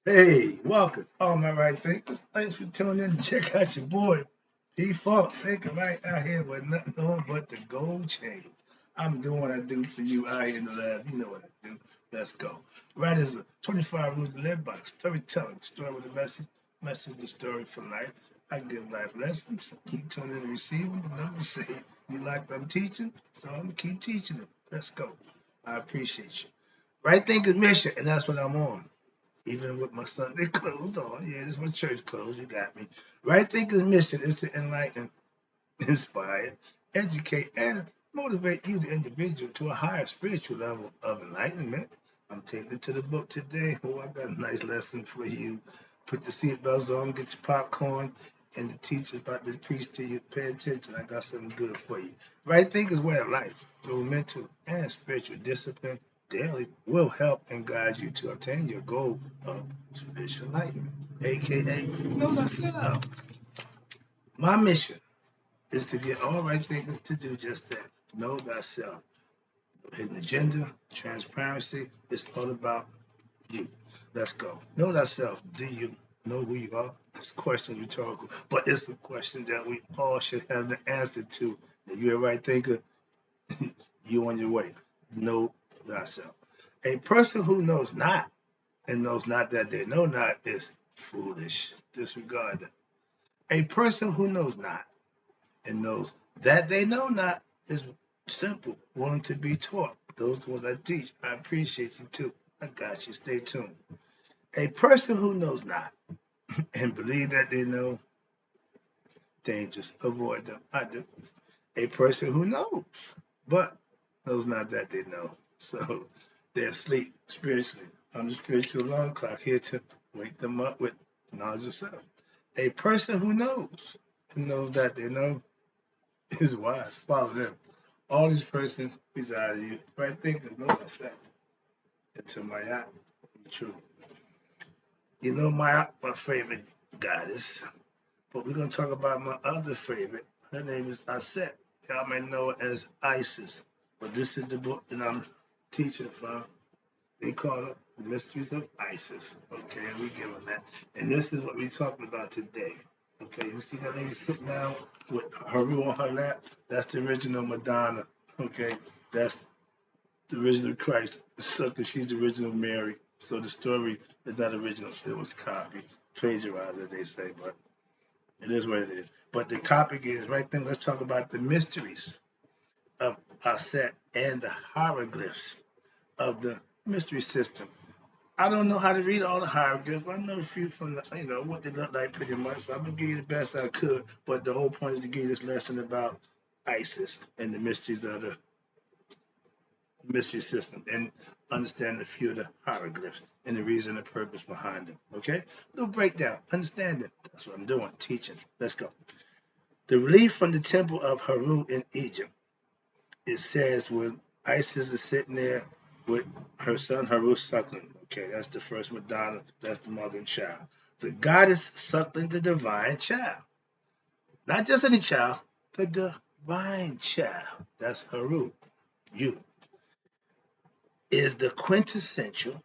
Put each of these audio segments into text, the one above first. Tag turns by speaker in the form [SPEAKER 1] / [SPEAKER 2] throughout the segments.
[SPEAKER 1] Hey, welcome, all my right thinkers. Thanks for tuning in to check out your boy P Funk, thinking right out here with nothing on but the gold chains. I'm doing what I do for you out here in the lab. You know what I do. Let's go. Right is a 25 rules to live by. Storytelling, story with a message the story for life. I give life lessons. Keep tuning in and receiving. The number say you like what I'm teaching, so I'm gonna keep teaching it. Let's go. I appreciate you. Right thinking mission, and that's what I'm on. Even with my Sunday clothes on. Yeah, this is my church clothes. You got me. Right thinking mission is to enlighten, inspire, educate, and motivate you, the individual, to a higher spiritual level of enlightenment. I'm taking it to the book today. Oh, I got a nice lesson for you. Put the seatbelts on, get your popcorn, and the teacher's about to preach to you. Pay attention. I got something good for you. Right thinking is way of life. Through mental and spiritual discipline daily will help and guide you to obtain your goal of spiritual enlightenment, aka know thyself. My mission is to get all right thinkers to do just that. Know thyself. Hidden agenda, transparency, it's all about you. Let's go. Know thyself. Do you know who you are? This question rhetorical, but it's a question that we all should have the answer to. If you're a right thinker, you on your way. Know thyself. A person who knows not and knows not that they know not is foolish. Disregard that. A person who knows not and knows that they know not is simple, willing to be taught. Those ones I teach, I appreciate you too. I got you. Stay tuned. A person who knows not and believe that they know, dangerous. Avoid them. I do. A person who knows, but knows not that they know. So they're asleep spiritually. I'm the spiritual alarm clock here to wake them up with knowledge of self. A person who knows and knows that they know is wise. Follow them. All these persons reside in you. Right thinking, know thyself. Until my act be true. You know my favorite goddess, but we're gonna talk about my other favorite. Her name is Aset. Y'all may know her as Isis, but this is the book that I'm teaching from. They call it The Mysteries of Isis. Okay, we give them that. And this is what we're talking about today. Okay, you see that lady sitting down with Haru on her lap? That's the original Madonna. Okay, that's the original Christ. Sucker, she's the original Mary. So the story is not original. It was copied, plagiarized, as they say, but it is what it is. But the topic is right then. Let's talk about the mysteries of Aset and the hieroglyphs of the mystery system. I don't know how to read all the hieroglyphs, but I know a few from the, what they look like pretty much. So I'm gonna give you the best I could. But the whole point is to give you this lesson about Isis and the mysteries of the mystery system and understand a few of the hieroglyphs and the reason and purpose behind them. Okay? Little breakdown. Understand it. That's what I'm doing. Teaching. Let's go. The relief from the temple of Haru in Egypt. It says when Isis is sitting there with her son Haru suckling. Okay, that's the first Madonna. That's the mother and child. The goddess suckling the divine child. Not just any child, the divine child. That's Haru. You is the quintessential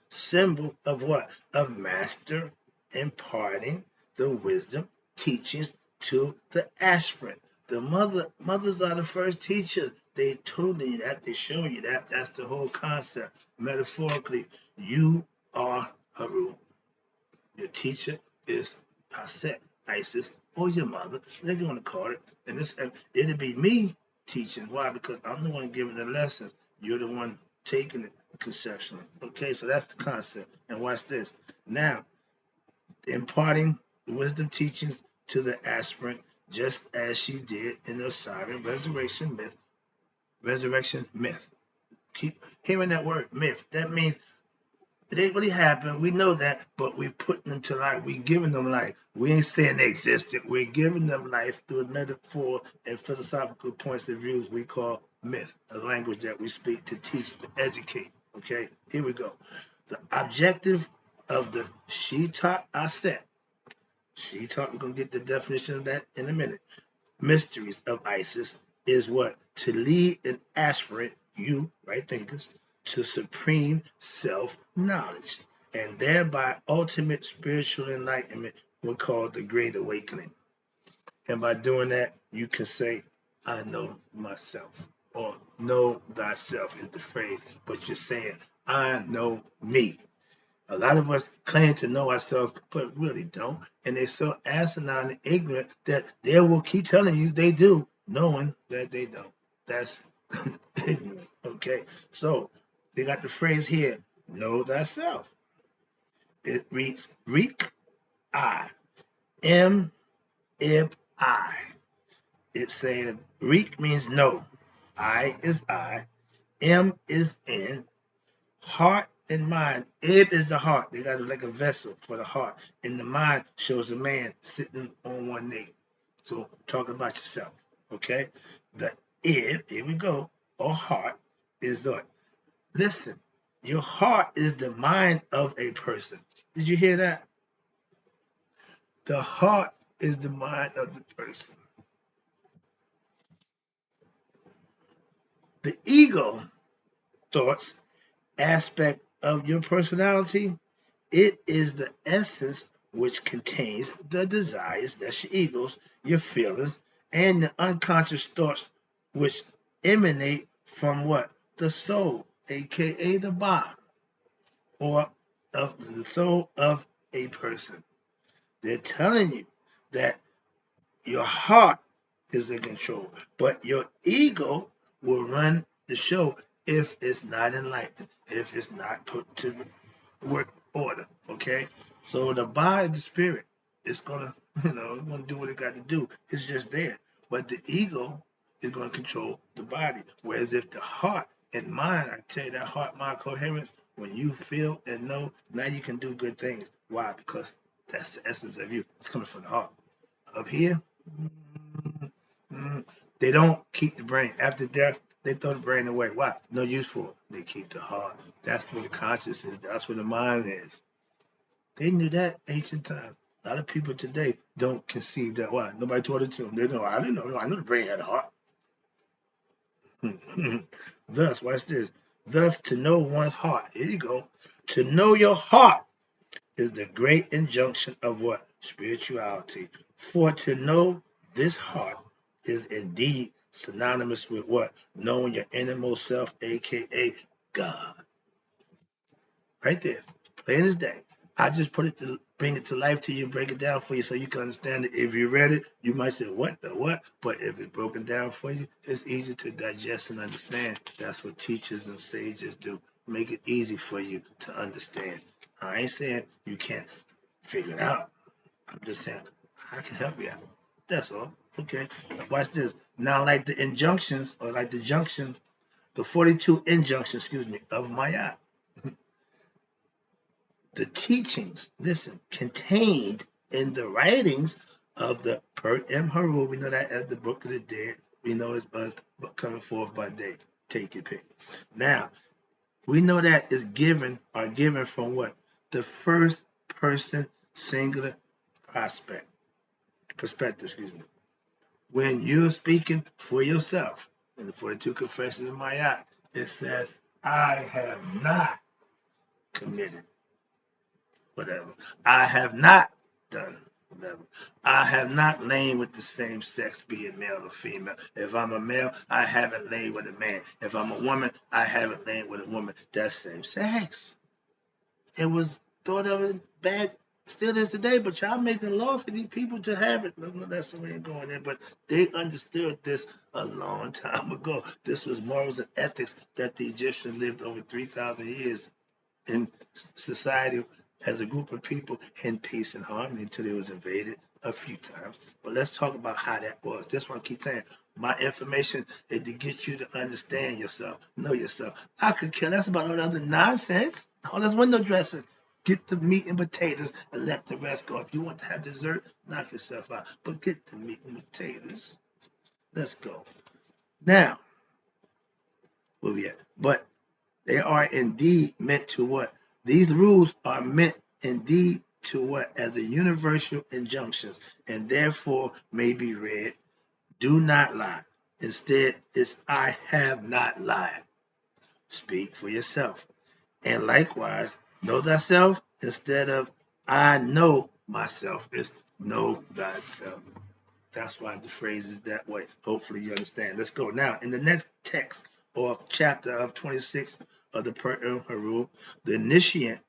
[SPEAKER 1] symbol of what? Of master imparting the wisdom teachings to the aspirant. The mothers are the first teachers. They told you that, they show you that. That's the whole concept. Metaphorically, you are Haru. Your teacher is Aset, Isis, or your mother, whatever you want to call it. And it'll be me teaching. Why? Because I'm the one giving the lessons. You're the one taking it conceptually. Okay, so that's the concept. And watch this. Now, imparting wisdom teachings to the aspirant, just as she did in the Osiris resurrection myth. Keep hearing that word, myth. That means it ain't really happened. We know that, but we're putting them to life. We're giving them life. We ain't saying they existed. We're giving them life through a metaphor and philosophical points of views we call myth, a language that we speak to teach, to educate. Okay, here we go. The objective of the Shita Aset. Shita, we're going to get the definition of that in a minute. Mysteries of Isis is what? To lead an aspirant, you, right thinkers, to supreme self-knowledge and thereby ultimate spiritual enlightenment we call the Great Awakening. And by doing that, you can say, I know myself, or know thyself is the phrase, but you're saying, I know me. A lot of us claim to know ourselves, but really don't. And they're so asinine and ignorant that they will keep telling you they do, knowing that they don't. That's ignorant, okay? So they got the phrase here, know thyself. It reads, Reek I, M, Ib, I. It's saying, Reek means know. I is I. M is in. Heart and mind. Ib is the heart. They got it like a vessel for the heart. And the mind shows a man sitting on one knee. So talk about yourself. Okay? The ib, here we go, or heart, is the listen. Your heart is the mind of a person. Did you hear that? The heart is the mind of the person. The ego, thoughts, aspect of your personality, it is the essence which contains the desires, that's your egos, your feelings, and the unconscious thoughts which emanate from what? The soul, aka the body, or of the soul of a person. They're telling you that your heart is in control, but your ego will run the show if it's not enlightened, if it's not put to work order. Okay, so the body, the spirit, it's gonna, it's gonna do what it got to do. It's just there, but the ego is gonna control the body. Whereas if the heart and mind, I tell you that heart mind coherence, when you feel and know, now you can do good things. Why? Because that's the essence of you. It's coming from the heart. Up here, they don't keep the brain. After death, they throw the brain away. Why? No use for it. They keep the heart. That's where the conscious is. That's where the mind is. They knew that ancient time. A lot of people today don't conceive that. Why? Nobody taught it to them. They know. I didn't know. I knew the brain had a heart. Thus, watch this. Thus, to know one's heart. Here you go. To know your heart is the great injunction of what? Spirituality. For to know this heart is indeed synonymous with what? Knowing your innermost self, aka God. Right there. Plain as day. I just put it to bring it to life to you, break it down for you so you can understand it. If you read it, you might say, what the what? But if it's broken down for you, it's easy to digest and understand. That's what teachers and sages do. Make it easy for you to understand. I ain't saying you can't figure it out. I'm just saying I can help you out. That's all. Okay. Watch this. Now, like the injunctions, or like the junctions, the 42 injunctions, of Maya, the teachings, listen, contained in the writings of the Per M. Haru, we know that as the Book of the Dead, we know it's coming forth by day. Take your pick. Now, we know that is given from what? The first person singular perspective, when you're speaking for yourself. In the 42 Confessions of Maya, it says, I have not committed whatever. I have not done whatever. I have not lain with the same sex, be it male or female. If I'm a male, I haven't lain with a man. If I'm a woman, I haven't lain with a woman. That's same sex. It was thought of as bad, still is today, but y'all making law for these people to have it. No, that's the way it's going there. But they understood this a long time ago. This was morals and ethics that the Egyptians lived over 3,000 years in society as a group of people in peace and harmony until it was invaded a few times. But let's talk about how that was. This one keep saying, my information is to get you to understand yourself, know yourself. I could care less about all the other nonsense, all this window dressing. Get the meat and potatoes and let the rest go. If you want to have dessert, knock yourself out. But get the meat and potatoes. Let's go. Now, where we at? But they are indeed meant to what? These rules are meant indeed to what? As a universal injunctions, and therefore may be read, do not lie. Instead, it's I have not lied. Speak for yourself. And likewise, Know thyself instead of I know myself. It's know thyself. That's why the phrase is that way. Hopefully you understand. Let's go. Now, in the next text or chapter of 26 of the Per Haru, the initiate,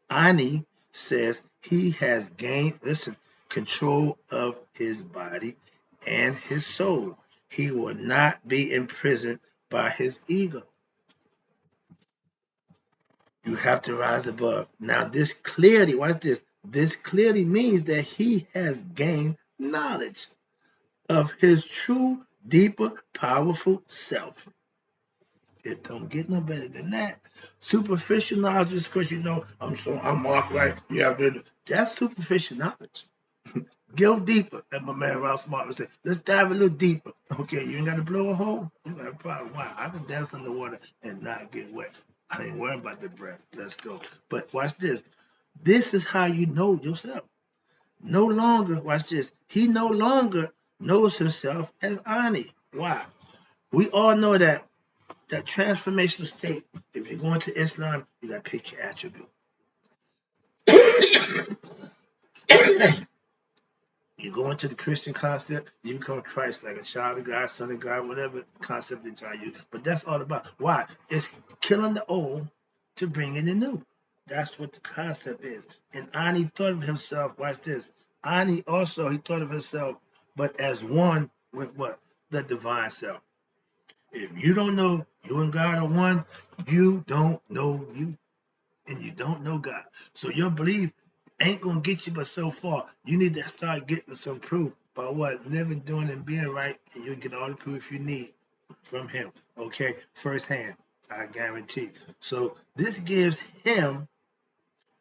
[SPEAKER 1] Ani, says he has gained, listen, control of his body and his soul. He will not be imprisoned by his ego. You have to rise above. Now, this clearly, watch this. This clearly means that he has gained knowledge of his true, deeper, powerful self. It don't get no better than that. Superficial knowledge is because I'm Mark right. You have to. That's superficial knowledge. Go deeper, as my man Ralph Smart would say. Let's dive a little deeper. Okay, you ain't got to blow a hole. You got a problem. Why? I can dance in the water and not get wet. I ain't worried about the breath. Let's go. But watch this. This is how you know yourself. No longer, watch this. He no longer knows himself as Ani. Why? We all know that transformational state. If you're going to Islam, you got to pick your attribute. You go into the Christian concept, you become Christ, like a child of God, son of God, whatever concept they try to use. But that's all about. Why? It's killing the old to bring in the new. That's what the concept is. And Ani thought of himself, watch this. Ani also, he thought of himself, but as one with what? The divine self. If you don't know you and God are one, you don't know you. And you don't know God. So your belief ain't gonna get you but so far. You need to start getting some proof by what? Living, doing, and being right, and you'll get all the proof you need from him. Okay? Firsthand. I guarantee. So this gives him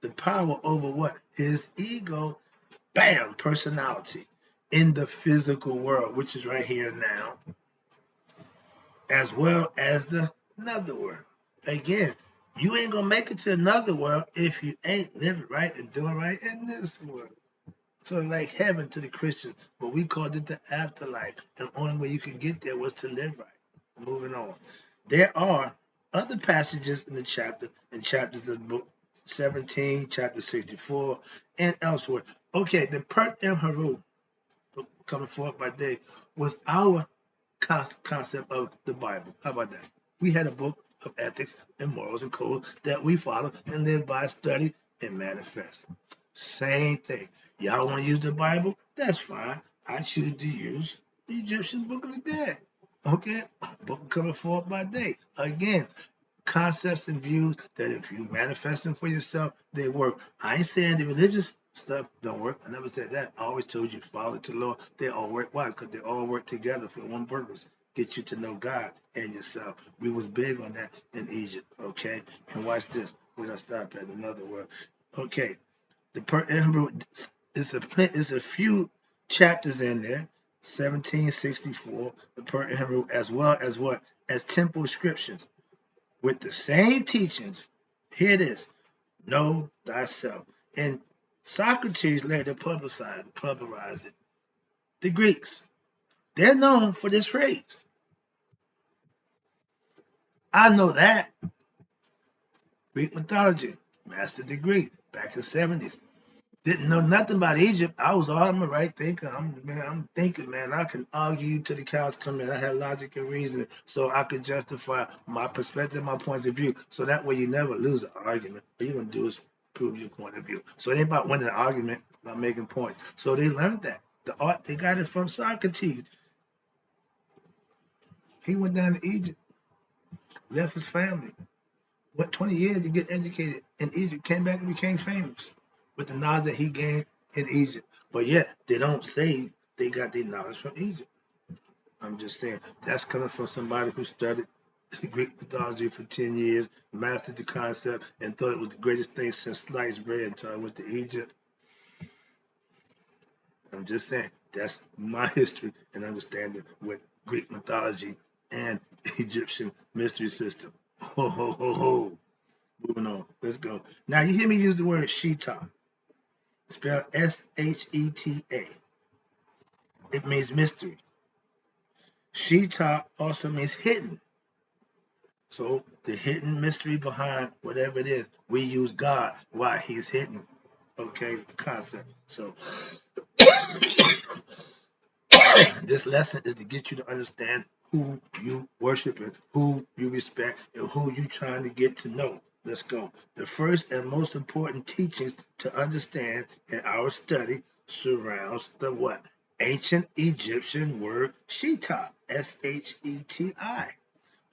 [SPEAKER 1] the power over what? His ego, bam, personality in the physical world, which is right here now, as well as the another world. Again, you ain't gonna make it to another world if you ain't living right and doing right in this world. So like heaven to the Christians, but we called it the afterlife. And the only way you could get there was to live right. Moving on. There are other passages in the chapters of book 17, chapter 64, and elsewhere. Okay, the Per Haru, coming forth by day, was our concept of the Bible. How about that? We had a book of ethics and morals and codes that we follow and live by, study, and manifest. Same thing. Y'all want to use the Bible? That's fine. I choose to use the Egyptian Book of the Dead. Okay? Book coming forth by day. Again, concepts and views that if you manifest them for yourself, they work. I ain't saying the religious stuff don't work. I never said that. I always told you follow to the Lord. They all work. Why? Because they all work together for one purpose. Get you to know God and yourself. We was big on that in Egypt. Okay? And watch this. We're gonna stop at another word. Okay. The Hebrew is a few chapters in there. 1764, the Persian Hebrew, as well as what? As temple scriptures with the same teachings. Here it is. Know thyself. And Socrates later popularized it. The Greeks, they're known for this phrase. I know that. Greek mythology, master degree, back in the 70s. Didn't know nothing about Egypt. I'm a right thinker. I'm thinking, man. I can argue till the cows come in. I had logic and reasoning, so I could justify my perspective, my points of view. So that way, you never lose an argument. What you're gonna do is prove your point of view. So it ain't about winning an argument, about making points. So they learned that the art they got it from Socrates. He went down to Egypt, left his family. What 20 years to get educated in Egypt? Came back and became famous with the knowledge that he gained in Egypt. But yet they don't say they got their knowledge from Egypt. I'm just saying that's coming from somebody who studied Greek mythology for 10 years, mastered the concept, and thought it was the greatest thing since sliced bread until I went to Egypt. I'm just saying that's my history and understanding with Greek mythology and Egyptian mystery system. Ho ho ho ho. Moving on. Let's go. Now you hear me use the word Sheta, spelled Sheta. It means mystery. Sheta also means hidden. So the hidden mystery behind whatever it is, we use God. Why? He's hidden. Okay, concept. So this lesson is to get you to understand who you worship and who you respect and who you trying to get to know. Let's go. The first and most important teachings to understand in our study surrounds the what? Ancient Egyptian word Sheta, Sheti,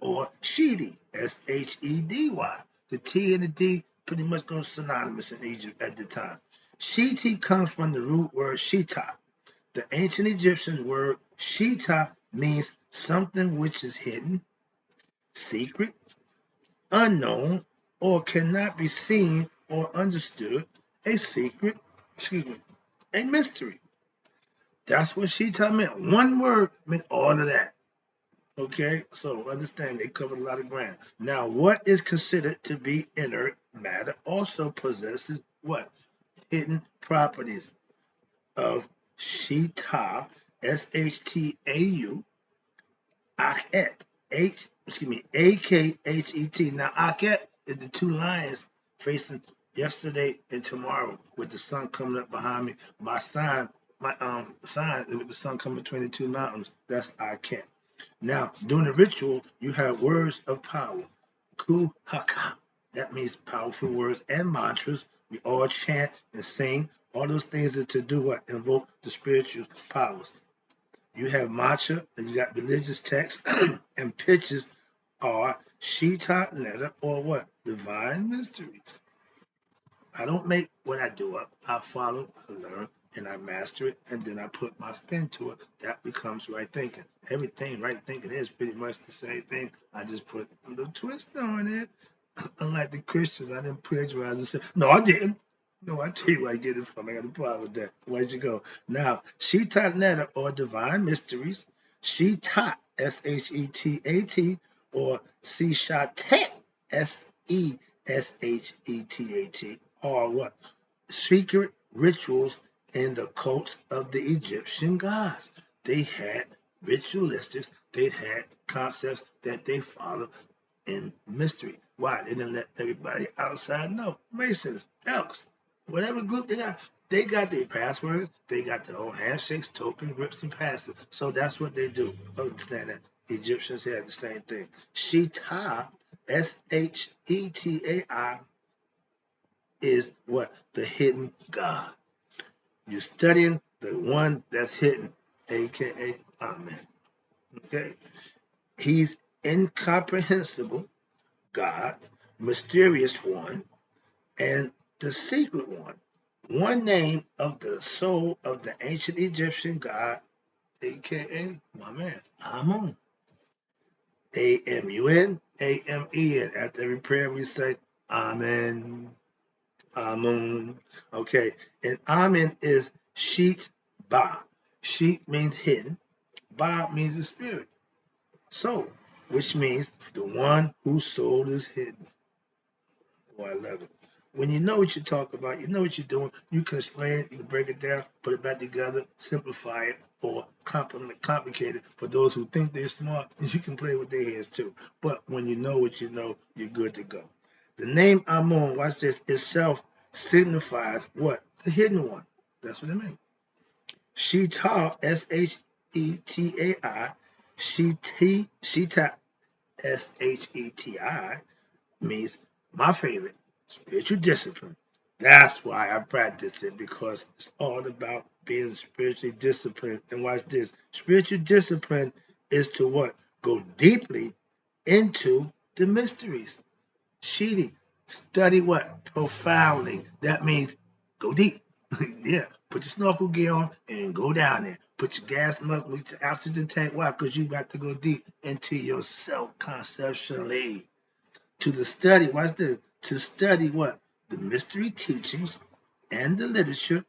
[SPEAKER 1] or Shedi, Shedy. The T and the D pretty much go synonymous in Egypt at the time. Sheti comes from the root word Shita. The ancient Egyptian word Shita means something which is hidden, secret, unknown, or cannot be seen or understood, a secret, a mystery. That's what Shita meant. One word meant all of that. Okay, so understand they covered a lot of ground. Now, what is considered to be inert matter also possesses what? Hidden properties of Shita, Shtau, Akhet, Akhet. Now, Akhet is the two lions facing yesterday and tomorrow with the sun coming up behind me. My sign is with the sun coming between the two mountains. That's Akhet. Now, during the ritual, you have words of power. Ku Hakam. That means powerful words and mantras. We all chant and sing. All those things are to do what? Invoke the spiritual powers. You have matcha, and you got religious texts, and pictures are Shita letter or what? Divine mysteries. I don't make what I do up. I follow, I learn, and I master it, and then I put my spin to it. That becomes right thinking. Everything right thinking is pretty much the same thing. I just put a little twist on it. Unlike the Christians, I didn't plagiarize and say, no, I didn't. No, I tell you where I get it from. I got a problem with that. Where'd you go? Now, Shita Netta or divine mysteries, Shita, Shetat, or Seshatet, Seshetat, are what? Secret rituals in the cults of the Egyptian gods. They had ritualistics, they had concepts that they followed in mystery. Why? They didn't let everybody outside know. Masons, Elks, whatever group they got their passwords, they got their own handshakes, tokens, grips, and passes. So that's what they do. Understand that. Egyptians had the same thing. Sheta, Shetai, is what? The hidden God. You're studying the one that's hidden, aka Amen. Okay? He's incomprehensible God, mysterious one, and the secret one. One name of the soul of the ancient Egyptian god, aka my man, Amun. Amun, Amen. After every prayer we say Amen, Amun. Okay, and Amen is Sheet Ba. Sheet means hidden. Ba means the spirit. So, which means the one whose soul is hidden. Oh, I love it. When you know what you're talking about, you know what you're doing, you can explain it, you can break it down, put it back together, simplify it, or complicate it. For those who think they're smart, you can play with their heads too. But when you know what you know, you're good to go. The name Amun, watch this, itself signifies what? The hidden one. That's what it means. Sheta, Shetai, Sheta, Sheti, means my favorite, spiritual discipline. That's why I practice it because it's all about being spiritually disciplined. And watch this spiritual discipline is to what? Go deeply into the mysteries. Sheedy, study what? Profoundly. That means go deep. Yeah, put your snorkel gear on and go down there. Put your gas mask, put your oxygen tank. Why? Because you got to go deep into yourself conceptually to the study, watch this, to study what? The mystery teachings and the literature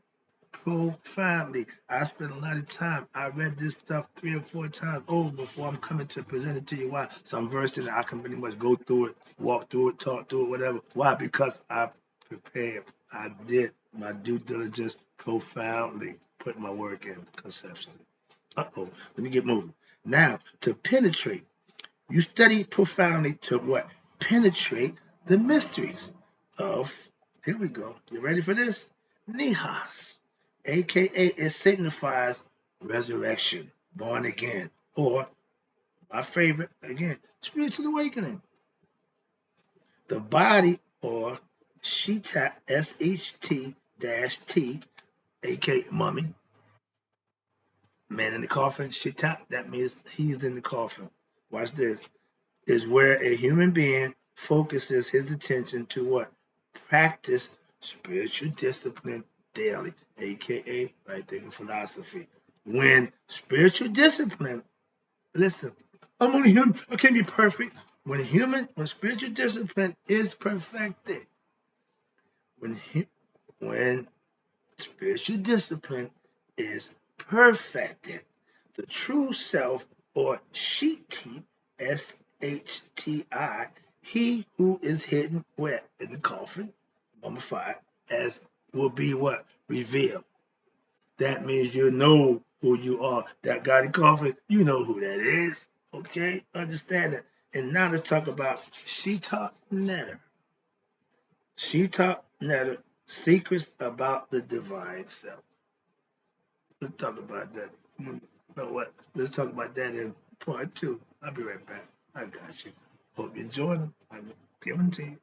[SPEAKER 1] profoundly. I spent a lot of time. I read this stuff 3 or 4 times over before I'm coming to present it to you. Why? So I'm versed in it. I can pretty much go through it, walk through it, talk through it, whatever. Why? Because I prepared. I did my due diligence profoundly, put my work in conceptually. Let me get moving. Now, to penetrate You study profoundly to what? Penetrate the mysteries of, here we go. You ready for this? Nihas, aka it signifies resurrection, born again, or my favorite, again, spiritual awakening. The body, or Shita, SHT-T, aka mummy, man in the coffin, Shita, that means he's in the coffin. Watch this. Is where a human being focuses his attention to what? Practice spiritual discipline daily, aka right thinking philosophy. When spiritual discipline, listen, I'm only human, I can't be perfect. When spiritual discipline is perfected, when when spiritual discipline is perfected, the true self, or Shiti, SHTI, he who is hidden where? In the coffin, mummified, as will be what? Revealed. That means you know who you are. That guy in the coffin, you know who that is. Okay? Understand that. And now let's talk about Shita Netter. Shita Netter, secrets about the divine self. Let's talk about that. You know what? Let's talk about that in part two. I'll be right back. I got you. Hope you enjoyed them. I'm giving to you.